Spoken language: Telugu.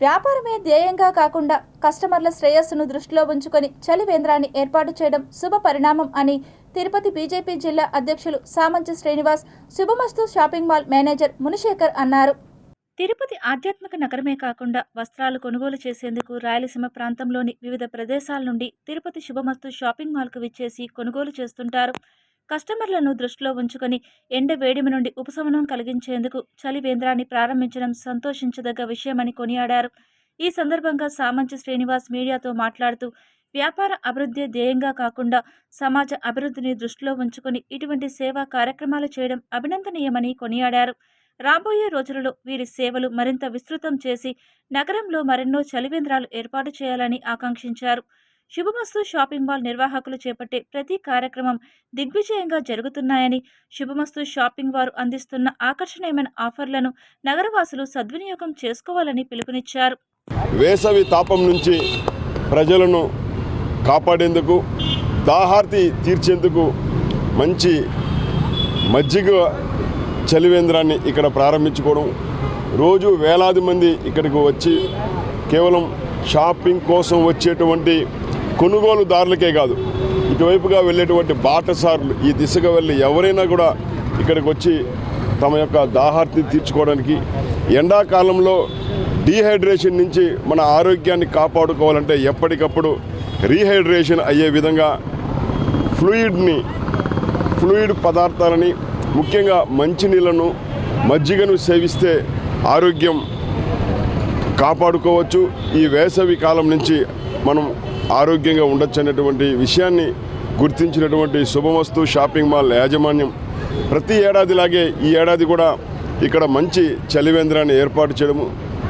వ్యాపారమే ధ్యేయంగా కాకుండా కస్టమర్ల శ్రేయస్సును దృష్టిలో ఉంచుకొని చలివేంద్రాన్ని ఏర్పాటు చేయడం శుభ పరిణామం అని తిరుపతి బీజేపీ జిల్లా అధ్యక్షులు సామంచి శ్రీనివాస్ శుభమస్తు షాపింగ్ మాల్ మేనేజర్ మునిశేఖర్ అన్నారు. తిరుపతి ఆధ్యాత్మిక నగరమే కాకుండా వస్త్రాలు కొనుగోలు చేసేందుకు రాయలసీమ ప్రాంతంలోని వివిధ ప్రదేశాల నుండి తిరుపతి శుభమస్తు షాపింగ్ మాల్కు విచ్చేసి కొనుగోలు చేస్తుంటారు. కస్టమర్లను దృష్టిలో ఉంచుకొని ఎండ వేడిమి నుండి ఉపశమనం కలిగించేందుకు చలివేంద్రాన్ని ప్రారంభించడం సంతోషించదగ్గ విషయమని కొనియాడారు. ఈ సందర్భంగా సామంచి శ్రీనివాస్ మీడియాతో మాట్లాడుతూ వ్యాపార అభివృద్ధి ధ్యేయంగా కాకుండా సమాజ అభివృద్ధిని దృష్టిలో ఉంచుకొని ఇటువంటి సేవా కార్యక్రమాలు చేయడం అభినందనీయమని కొనియాడారు. రాబోయే రోజులలో వీరి సేవలు మరింత విస్తృతం చేసి నగరంలో మరెన్నో చలివేంద్రాలు ఏర్పాటు చేయాలని ఆకాంక్షించారు. శుభమస్తు షాపింగ్ మాల్ నిర్వాహకులు చేపట్టే ప్రతి కార్యక్రమం దిగ్విజయంగా జరుగుతున్నాయని, శుభమస్తు షాపింగ్ వారు అందిస్తున్న ఆకర్షణీయమైన ఆఫర్లను నగరవాసులు సద్వినియోగం చేసుకోవాలని పిలుపునిచ్చారు. వేసవి తాపం నుంచి ప్రజలను కాపాడేందుకు, దాహార్తి తీర్చేందుకు మంచి మజ్జిగ చలివేంద్రాన్ని ఇక్కడ ప్రారంభించుకోవడం, రోజు వేలాది మంది ఇక్కడికి వచ్చి కేవలం షాపింగ్ కోసం వచ్చేటువంటి కొనుగోలుదారులకే కాదు, ఇటువైపుగా వెళ్ళేటువంటి బాటసారులు, ఈ దిశగా వెళ్ళి ఎవరైనా కూడా ఇక్కడికి వచ్చి తమ యొక్క దాహార్తి తీర్చుకోవడానికి, ఎండాకాలంలో డీహైడ్రేషన్ నుంచి మన ఆరోగ్యాన్ని కాపాడుకోవాలంటే ఎప్పటికప్పుడు రీహైడ్రేషన్ అయ్యే విధంగా ఫ్లూయిడ్ పదార్థాలని, ముఖ్యంగా మంచినీళ్లను, మజ్జిగను సేవిస్తే ఆరోగ్యం కాపాడుకోవచ్చు. ఈ వేసవి కాలం నుంచి మనం ఆరోగ్యంగా ఉండొచ్చు అనేటువంటి విషయాన్ని గుర్తించినటువంటి శుభమస్తు షాపింగ్ మాల్ యాజమాన్యం ప్రతి ఏడాదిలాగే ఈ ఏడాది కూడా ఇక్కడ మంచి చలివేంద్రాన్ని ఏర్పాటు చేయడము,